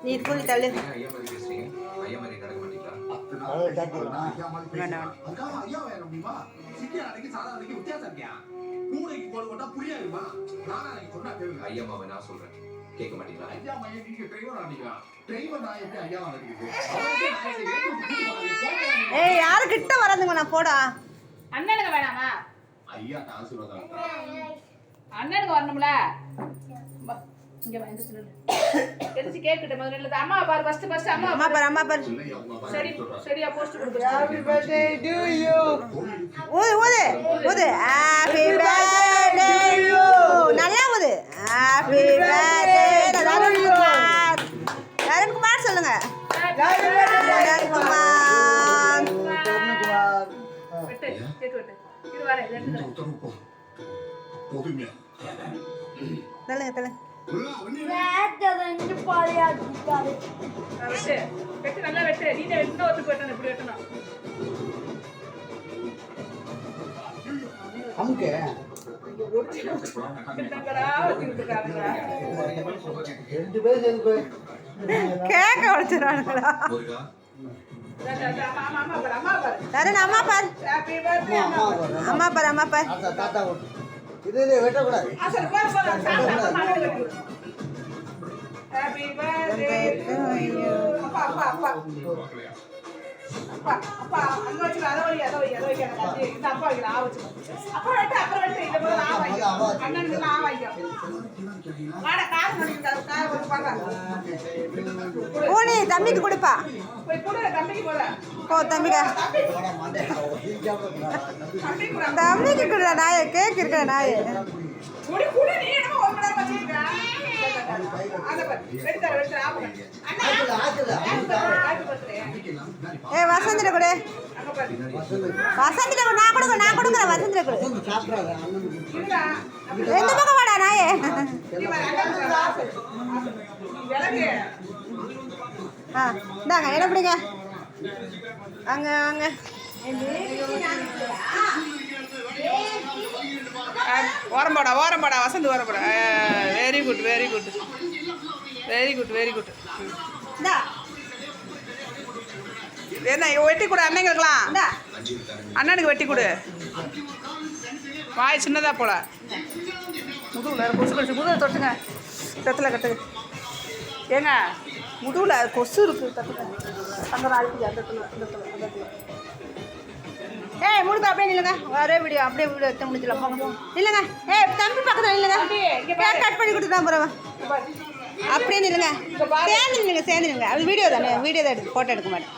நீ தூணி தள்ளு. ஏய் யாரு கிட்ட வராதுங்க நான் போடா. அண்ணனுக்கு வேணாமா? ஐயா ஆசீர்வாதம். அண்ணனுக்கு வரணும்ல. இங்க வந்து சொல்லு. தெரிஞ்சு கேக்குட்ட முதல்ல அம்மா பாரு ஃபர்ஸ்ட் அம்மா பாரு. சரி சரியா போஸ்ட் கொடு. Happy birthday to you. ஓது ஹேப்பி பர்த்டே டு யூ. நல்லா ஓது. ஹேப்பி பர்த்டே தருண்குமார் சொல்லுங்க. தருண்குமார். வெட்டு கேக் வெட்டு. இது வர ரெண்டு போதுமே. தள்ளுங்க. வெட்டு நல்லா வெட்டு. நீ இன்னும் ஒத்துக்கு வெட்டணும். இப்படி வெட்டணும். அமுக்கு ரெண்டு பேர் சேர்ந்து கேக்க உடைச்சிடுறானுங்களா? தருண் அம்மா பாரு. அம்மா பாரு. தாத்தா இது வெட்டக்கூடாது. Happy birthday to you. அப்பா அங்க வச்சு அதை வை இந்த அப்பா வைக்கிற ஆ வச்சு அப்புறம் வெட்டு இந்த போது ஆ வைக்க அண்ணனுக்கு ஆ வைக்க வாட காசு பண்ணிருக்காரு காசு வந்து பாக்க ஓனே தம்பிக்கு கொடுப்பா. போய் கொடு தம்பிக்கு போல போ தம்பிக்கு. தம்பிக்கு கொடுடா நாயே. கேக் இருக்கா நாயே. குடி நீ என்னமோ ஒரு மணி நேரம் வச்சிருக்க. அத பாரு வெட்டு ஆ பண்ணு. ஏ வசந்திர கொடு. வசந்திர கொடு. நான் கொடுக்குறேன். வசந்திர கொடு. எந்த பக்கம் வாடா நாயே. இந்தாங்க என்ன பிடிங்க. அங்க ஓரம்பாடா வசந்த் ஓரம்பாடா. Very good. என்ன வெட்டி கொடு அண்ணங்களுக்கலாம். அண்ணனுக்கு வெட்டி கொடு. வாய் சின்னதா போல. முதுகுல கொசு கடிச்சு. முதுகுல தொட்டுங்க. தத்துல கட்டுங்க. ஏங்க முதுகுல கொசு இருக்கு. தட்டுங்க. அங்கே அழுத்துங்க. அந்த ஏய் முழுக்க அப்படியே நில்லுங்க. ஒரே வீடியோ அப்படியே எடுத்து முடிச்சிடலாம். போங்க இல்லைங்க. ஏய் தம்பி பக்கத்தில் இல்லைங்க. கேக் கட் பண்ணி கொடுத்து தான் போகிறவன். அப்படியே நில்லுங்க. சேர்ந்து நில்லுங்க. அது வீடியோ தானே. வீடியோ தான் எடுத்து ஃபோட்டோ எடுக்க மாட்டேன்.